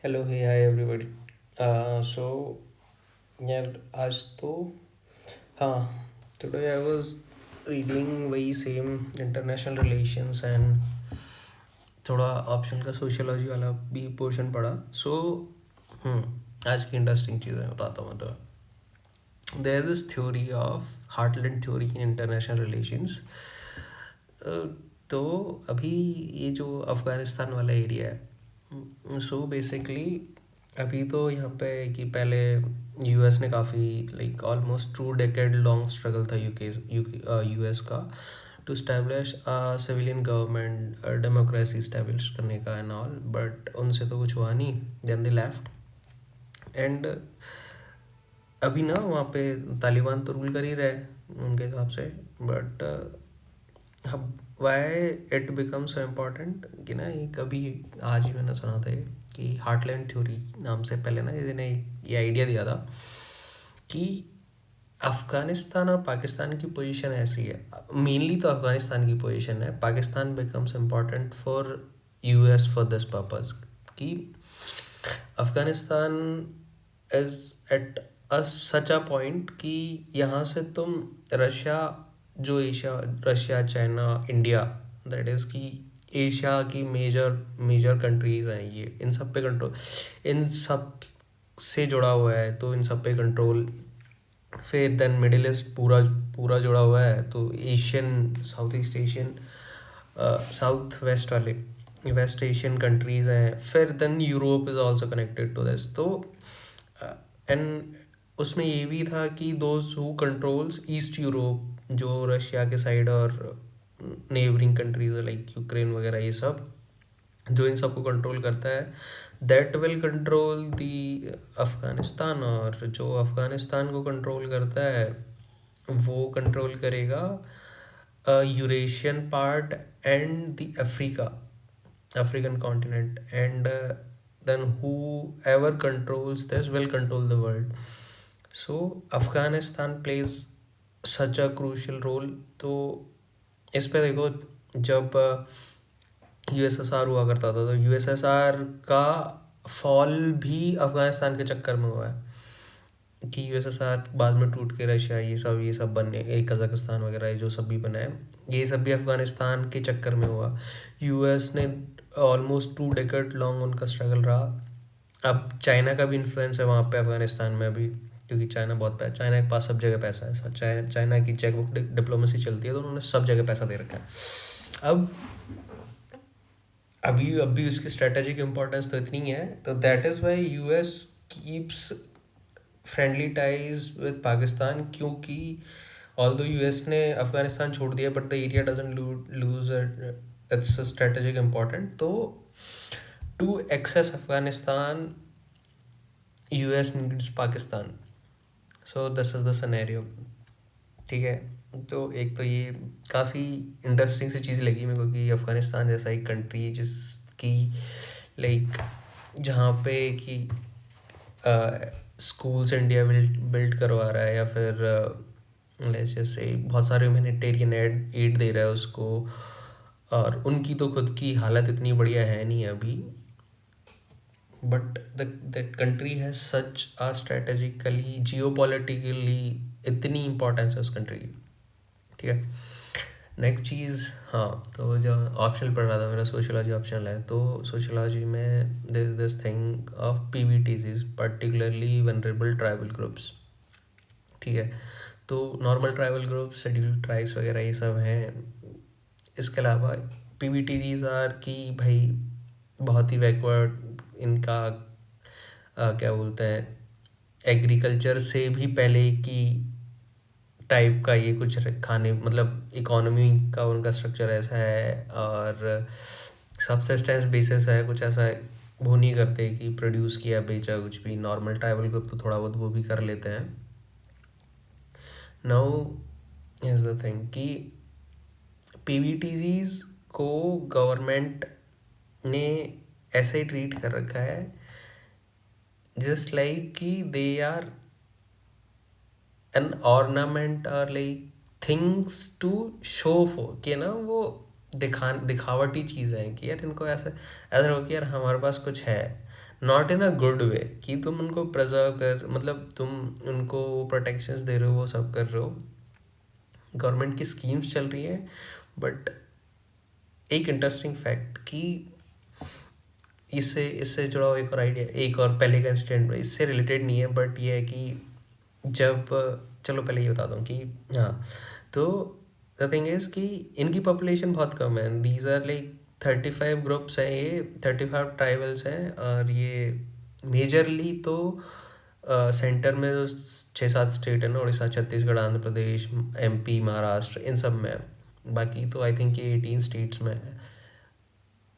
Hello हे hi everybody. सो यार आज तो हाँ, टुडे आई वाज रीडिंग वही सेम इंटरनेशनल रिलेशंस एंड थोड़ा ऑप्शनल का सोशियोलॉजी वाला भी पोर्शन पढ़ा। आज की इंटरेस्टिंग चीज़ें बताता हूँ। तो there is this theory of heartland theory in international relations. तो अभी ये जो अफ़गानिस्तान वाला एरिया है, सो बेसिकली अभी तो यहाँ पे कि पहले यूएस ने काफ़ी like almost 2 decade long struggle था यूएस का to establish civilian government, democracy establish करने का एंड ऑल, बट उनसे तो कुछ हुआ नहीं। देन दे लेफ्ट एंड अभी ना वहाँ पे तालिबान तो रूल कर ही रहे उनके हिसाब से। बट अब why it become so important कि ना, ये कभी आज ही मैंने सुना था ये कि हार्टलैंड थ्योरी नाम से पहले ना इसने ये आइडिया दिया था कि अफ़गानिस्तान और पाकिस्तान की पोजीशन ऐसी है। मेनली तो अफ़गानिस्तान की पोजीशन है, Pakistan becomes important for US for this purpose कि Afghanistan is at a such a point कि यहाँ से तुम रशिया, जो Asia, Russia, China, India, that is कि एशिया की मेजर मेजर कंट्रीज़ हैं ये, इन सब पे कंट्रोल, इन सब से जुड़ा हुआ है, तो इन सब पे कंट्रोल। फिर देन मिडिल ईस्ट पूरा पूरा जुड़ा हुआ है, तो Asian, south east Asian, south west वाले वेस्ट एशियन कंट्रीज़ हैं। फिर then Europe is also connected to this. तो एंड उसमें ये भी था कि those who controls east Europe, जो रशिया के साइड और नेबरिंग कंट्रीज लाइक यूक्रेन वगैरह, ये सब जो इन सबको कंट्रोल करता है, that will control the Afghanistan. और जो अफ़गानिस्तान को कंट्रोल करता है वो कंट्रोल करेगा Eurasian part and the Africa, African continent, and then whoever controls this will control the world. So Afghanistan plays such a crucial role। तो इस पे देखो, जब यूएसएसआर हुआ करता था तो यूएसएसआर का फॉल भी अफ़गानिस्तान के चक्कर में हुआ है कि यूएसएसआर बाद में टूट के रशिया, ये सब बनने, कजाकिस्तान वगैरह, ये जो सब भी बना है, ये सब भी अफ़गानिस्तान के चक्कर में हुआ। यूएस ने ऑलमोस्ट 2 डेकेड लॉन्ग उनका स्ट्रगल रहा। अब चाइना का भी इन्फ्लुएंस है वहाँ पे अफ़गानिस्तान में अभी, क्योंकि चाइना के पास सब जगह पैसा है। चाइना की चेकबुक डिप्लोमेसी चलती है, तो उन्होंने सब जगह पैसा दे रखा है। अब अभी उसकी स्ट्रेटेजिक इम्पोर्टेंस तो इतनी है, तो that is why US keeps friendly ties with Pakistan, क्योंकि ऑल्दो यूएस ने अफगानिस्तान छोड़ दिया but the area doesn't lose its strategic important. तो to access Afghanistan US needs Pakistan. So this is the scenario. ठीक है, तो एक तो ये काफ़ी इंटरेस्टिंग सी चीज़ लगी मेरे को कि अफ़गानिस्तान जैसा एक कंट्री जिसकी लाइक जहाँ पे कि स्कूल्स इंडिया बिल्ड करवा रहा है, या फिर जैसे बहुत सारे ह्यूमैनिटेरियन एड दे रहा है उसको, और उनकी तो खुद की हालत इतनी बढ़िया है नहीं अभी, but that country has such a strategically, geopolitically इतनी इंपॉर्टेंस है उस कंट्री की। ठीक है, नेक्स्ट चीज़, हाँ, तो जो ऑप्शनल पढ़ रहा था, मेरा सोशियोलॉजी ऑप्शनल है, तो सोशियोलॉजी में this this thing of PVTs, particularly vulnerable tribal groups. ठीक है, तो normal tribal groups, scheduled tribes वगैरह ये सब हैं। इसके अलावा पीवीटीज़ आर की भाई बहुत ही बैकवर्ड, इनका क्या बोलते हैं, एग्रीकल्चर से भी पहले की टाइप का ये कुछ खाने, मतलब इकोनॉमी का उनका स्ट्रक्चर ऐसा है, और सबसिस्टेंस बेसिस है कुछ ऐसा है। वो नहीं करते कि प्रोड्यूस किया बेचा कुछ भी। नॉर्मल ट्राइबल ग्रुप तो थोड़ा बहुत वो भी कर लेते हैं। नाउ इज द थिंग कि पीवीटीज़ को गवर्नमेंट ने ऐसे ट्रीट कर रखा है जस्ट लाइक कि दे आर एन ऑर्नामेंट, और like things to show for, कि ना वो दिखावटी चीज़ें हैं कि यार इनको ऐसा ऐसा हो कि यार हमारे पास कुछ है। Not in a good way कि तुम उनको प्रिजर्व कर, मतलब तुम उनको प्रोटेक्शंस दे रहे हो, वो सब कर रहे हो, गवर्नमेंट की स्कीम्स चल रही है। बट एक इंटरेस्टिंग फैक्ट कि इससे इससे जुड़ा हुआ एक और आइडिया, एक और पहले का इंसिडेंट इससे रिलेटेड नहीं है, बट ये है कि जब, चलो पहले ये बता दूँ कि, हाँ, तो द थिंग इज़ कि इनकी पॉपुलेशन बहुत कम है, दीज आर लाइक 35 ग्रुप्स हैं, ये 35 ट्राइबल्स हैं, और ये मेजरली तो सेंटर में जो 6-7 स्टेट है ना, उड़ीसा, छत्तीसगढ़, आंध्र प्रदेश, एमपी, महाराष्ट्र, इन सब में है। बाकी तो आई थिंक ये 18 स्टेट्स में है,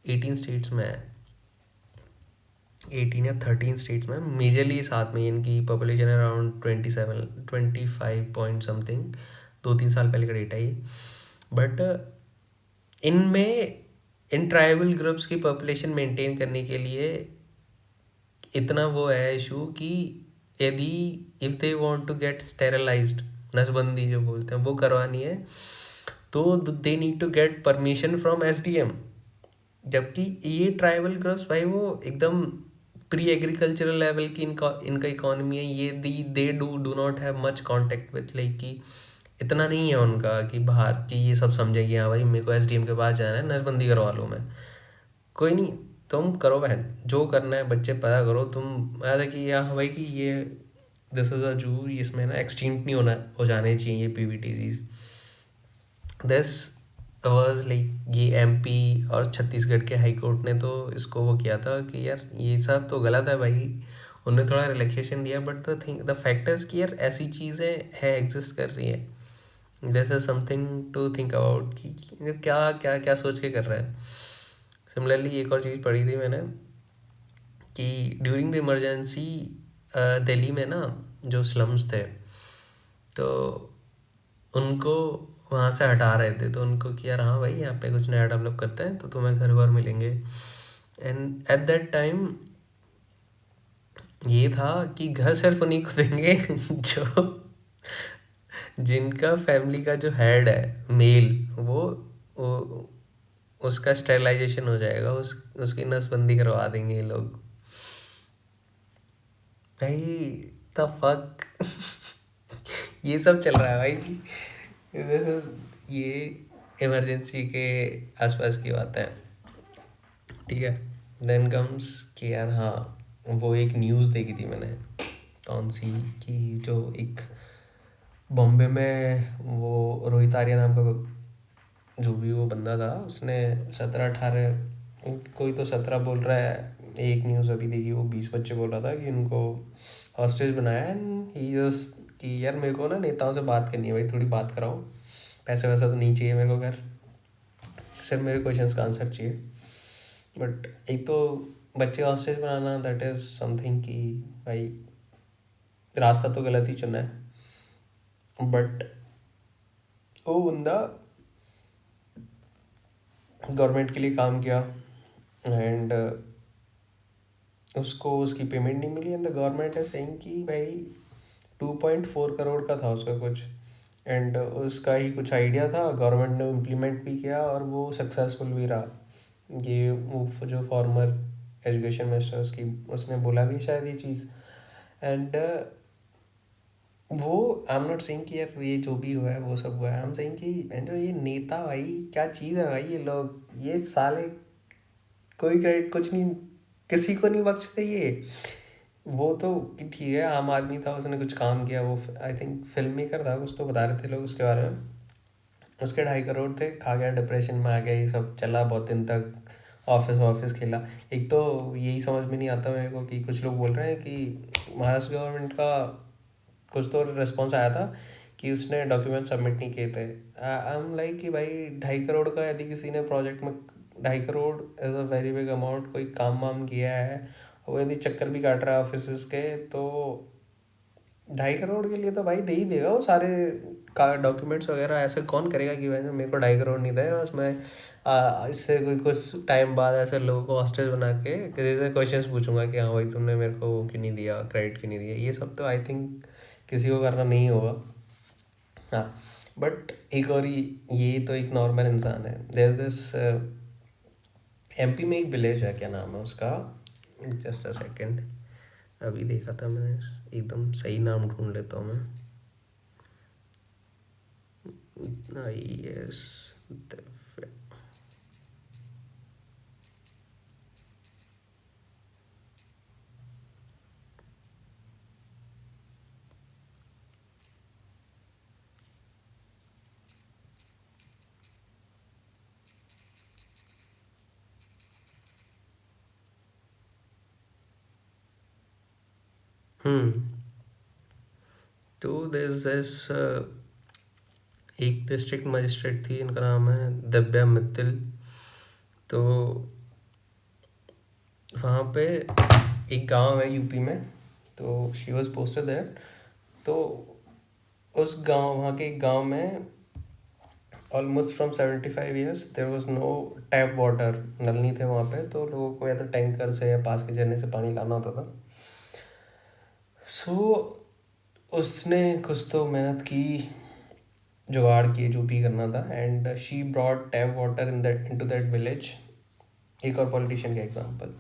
18 स्टेट्स में है, 18 या 13 स्टेट्स में मेजरली, साथ में इनकी पॉपुलेशन अराउंड 25 पॉइंट समथिंग, 2-3 साल पहले का डेटा ये। बट इनमें, इन ट्राइबल ग्रुप्स की पॉपुलेशन मेंटेन करने के लिए इतना वो है इशू कि यदि if they want to get sterilised, नसबंदी जो बोलते हैं, वो करवानी है, तो they need to get permission from SDM. जबकि ये ट्राइबल ग्रुप्स भाई वो एकदम प्री एग्रीकल्चरल लेवल की इनका इनका इकोनॉमी है, ये दे do not have much contact with, like कि इतना नहीं है उनका कि बाहर की ये सब समझेगी, हाँ भाई मेरे को एसडीएम के पास जाना है, नसबंदी करवा लूँ मैं। कोई नहीं, तुम करो बहन, जो करना है बच्चे पैदा करो, तुम ऐसा कि हाँ भाई कि ये दिस इज़ अ जू, इसमें ना एक्सटिंक्ट नहीं होना हो जाने चाहिए ये पीवीटीज़। दिस वाज लाइक, ये एमपी और छत्तीसगढ़ के हाई कोर्ट ने तो इसको वो किया था कि यार ये सब तो गलत है भाई, उन्होंने थोड़ा रिलैक्सेशन दिया, बट द फैक्ट इज कि यार ऐसी चीज़ें है, एग्जिस्ट कर रही है, this is something to think about कि क्या क्या क्या सोच के कर रहा है। सिमिलरली एक और चीज़ पढ़ी थी मैंने कि ड्यूरिंग द इमरजेंसी दिल्ली में ना जो स्लम्स थे, तो उनको वहाँ से हटा रहे थे, तो उनको कि यार हाँ भाई यहाँ पे कुछ नया डेवलप करते हैं तो तुम्हें घर वर मिलेंगे। एंड एट दैट टाइम ये था कि घर सिर्फ उन्हीं को देंगे जो, जिनका फैमिली का जो हेड है मेल, वो उसका स्टेरिलाइजेशन हो जाएगा, उसकी नसबंदी करवा देंगे ये लोग। भाई द फक ये सब चल रहा है भाई, This is- ये इमरजेंसी के आसपास की बात है, ठीक है। देन कम्स कि यार हाँ, वो एक न्यूज़ देखी थी मैंने, कौन सी, कि जो एक बॉम्बे में वो रोहित आर्या नाम का जो भी वो बंदा था, उसने 17-18, कोई तो 17 बोल रहा है, एक न्यूज़ अभी देखी वो 20 बच्चे बोल रहा था कि उनको हॉस्टेज बनाया, एंड ही जस्ट कि यार मेरे को ना नेताओं से बात करनी है भाई, थोड़ी बात कराओ, पैसे वैसा तो नहीं चाहिए मेरे को, घर सिर्फ मेरे क्वेश्चंस का आंसर चाहिए। बट एक तो बच्चे hostage banana, that is something कि भाई रास्ता तो गलत ही चुना है। बट वो बंदा गवर्नमेंट के लिए काम किया, एंड उसको उसकी पेमेंट नहीं मिली, एंड द गवर्नमेंट है सेइंग कि भाई 2.4 करोड़ का था उसका कुछ, एंड उसका ही कुछ आइडिया था, गवर्नमेंट ने इम्प्लीमेंट भी किया और वो सक्सेसफुल भी रहा। ये वो जो फॉर्मर एजुकेशन मिनिस्टर उसकी, उसने बोला भी शायद ये चीज़। एंड वो, आई एम नॉट सेइंग कि यार ये जो भी हुआ है वो सब हुआ है, आई एम सेइंग कि जो ये नेता भाई क्या चीज़ है भाई, ये लोग ये साले कोई क्रेडिट कुछ नहीं, किसी को नहीं बख्शते ये। वो तो कि ठीक है, आम आदमी था, उसने कुछ काम किया, वो आई थिंक फिल्म मेकर था कुछ, तो बता रहे थे लोग उसके बारे में, उसके 2.5 करोड़ थे, खा गया, डिप्रेशन में आ गया, ये सब चला बहुत दिन तक, ऑफिस ऑफिस खेला। एक तो यही समझ में नहीं आता मेरे को कि कुछ लोग बोल रहे हैं कि महाराष्ट्र गवर्नमेंट का कुछ तो रिस्पॉन्स आया था कि उसने डॉक्यूमेंट सबमिट नहीं किए थे। आई एम लाइक कि भाई 2.5 करोड़ का यदि किसी ने प्रोजेक्ट में, 2.5 crore is a very big amount, कोई काम वाम किया है, वो यदि चक्कर भी काट रहा है ऑफिस के, तो 2.5 करोड़ के लिए तो भाई दे ही देगा वो सारे का डॉक्यूमेंट्स वगैरह। ऐसे कौन करेगा कि भाई मेरे को 2.5 करोड़ नहीं दे, बस मैं इससे कोई कुछ टाइम बाद ऐसे लोगों को हॉस्टेज बना के किसी से क्वेश्चंस पूछूंगा कि हाँ भाई तुमने मेरे को वो क्यों नहीं दिया, क्रेडिट क्यों नहीं दिया, ये सब तो आई थिंक किसी को करना नहीं होगा। हाँ, बट एक और ये तो एक नॉर्मल इंसान है, देयर दिस एमपी में एक विलेज है, क्या नाम है उसका, जस्ट अ सेकेंड, अभी देखा था मैंने, एकदम सही नाम ढूंढ लेता हूँ मैं। I S Divya. हम्म। तो दिस एक डिस्ट्रिक्ट मजिस्ट्रेट थी, इनका नाम है दिव्या मित्तल। तो वहाँ पे एक गांव है यूपी में, तो शी वॉज पोस्टेड देयर। तो उस गांव, वहाँ के एक गांव में almost from 75 years there was no tap water, नल नहीं थे वहाँ पे, तो लोगों को या तो टैंकर से या पास के झरने से पानी लाना होता था। सो उसने कुछ तो मेहनत की, जुगाड़ किए जो भी करना था, and she brought tap water into that village. एक और पॉलिटिशियन का एग्जाम्पल।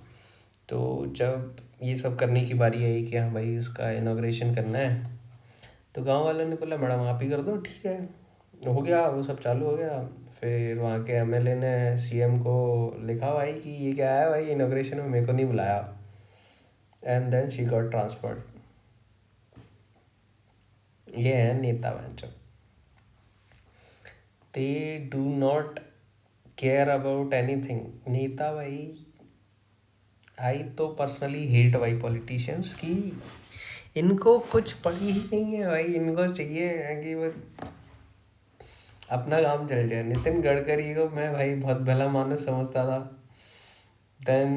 तो जब ये सब करने की बारी आई कि हाँ भाई इसका इनाग्रेशन करना है, तो गांव वालों ने बोला मैडम आप ही कर दो, ठीक है। हो गया, वो सब चालू हो गया। फिर वहाँ के एमएलए ने सीएम को लिखा भाई कि ये क्या है भाई, इनाग्रेशन में मेरे को नहीं बुलाया। And then she got transferred. ये है नेता वंचो, they do not care about anything. नेता भाई, आई तो पर्सनली हेट भाई पॉलिटिशियंस की, इनको कुछ पड़ी ही नहीं है भाई। इनको चाहिए है कि वो अपना काम चल जाए। नितिन गडकरी को मैं भाई बहुत भला मानुस समझता था। Then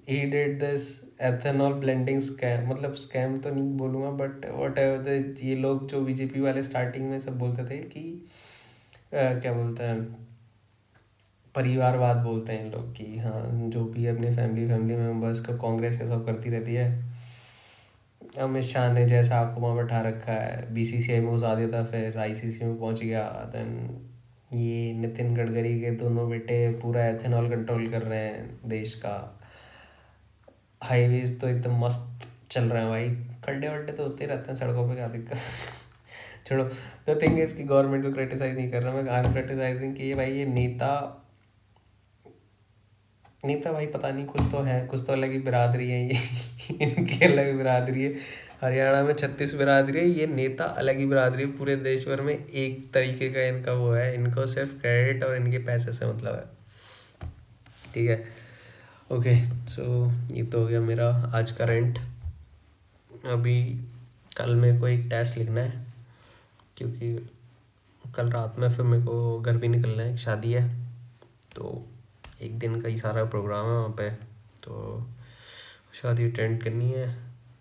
he did this ethanol blending scam, मतलब स्कैम तो नहीं बोलूँगा बट वट एवर। ये लोग जो बीजेपी वाले स्टार्टिंग में सब बोलते थे कि क्या बोलते हैं, परिवारवाद बोलते हैं इन लोग कि हाँ जो भी अपने फैमिली फैमिली मेम्बर्स को कांग्रेस ये सब करती रहती है। अमित शाह ने जैसा आकुमा बैठा रखा है, बीसीसीआई में घुसा दिया था, फिर आईसीसी में पहुंच गया। देन ये नितिन गडकरी के दोनों बेटे पूरा एथेनॉल कंट्रोल कर रहे हैं देश का। हाईवेज तो एकदम मस्त चल रहे हैं भाई। खड्डे वड्डे तो होते ही रहते हैं सड़कों पे, क्या दिक्कत। छोड़ो। द थिंग इज कि गवर्नमेंट को क्रिटिसाइज नहीं कर रहा मैं, आई एम क्रिटिसाइजिंग कि ये भाई ये नेता, नेता भाई पता नहीं, कुछ तो है, कुछ तो अलग ही बिरादरी है ये। इनकी अलग बिरादरी है। हरियाणा में 36 बिरादरी है, ये नेता अलग ही बिरादरी है। पूरे देश भर में एक तरीके का इनका वो है, इनको सिर्फ क्रेडिट और इनके पैसे से मतलब है। ठीक है, ओके। सो ये तो हो गया मेरा आज का रेंट। अभी कल मेरे को एक टेस्ट लिखना है, क्योंकि कल रात में फिर मेरे को घर भी निकलना है, एक शादी है। तो एक दिन का ही सारा प्रोग्राम है वहाँ पे, तो शादी अटेंड करनी है।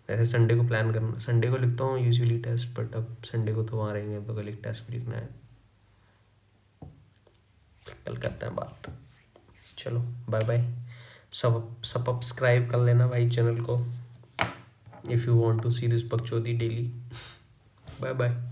ऐसे संडे को प्लान करना, संडे को लिखता हूँ यूजुअली टेस्ट, बट अब संडे को तो वहाँ रहेंगे तो कल एक टेस्ट भी लिखना है। कल करते हैं बात। चलो बाय बाय। सब सब्सक्राइब कर लेना भाई चैनल को, if you want to see this बकचोदी डेली। Bye bye.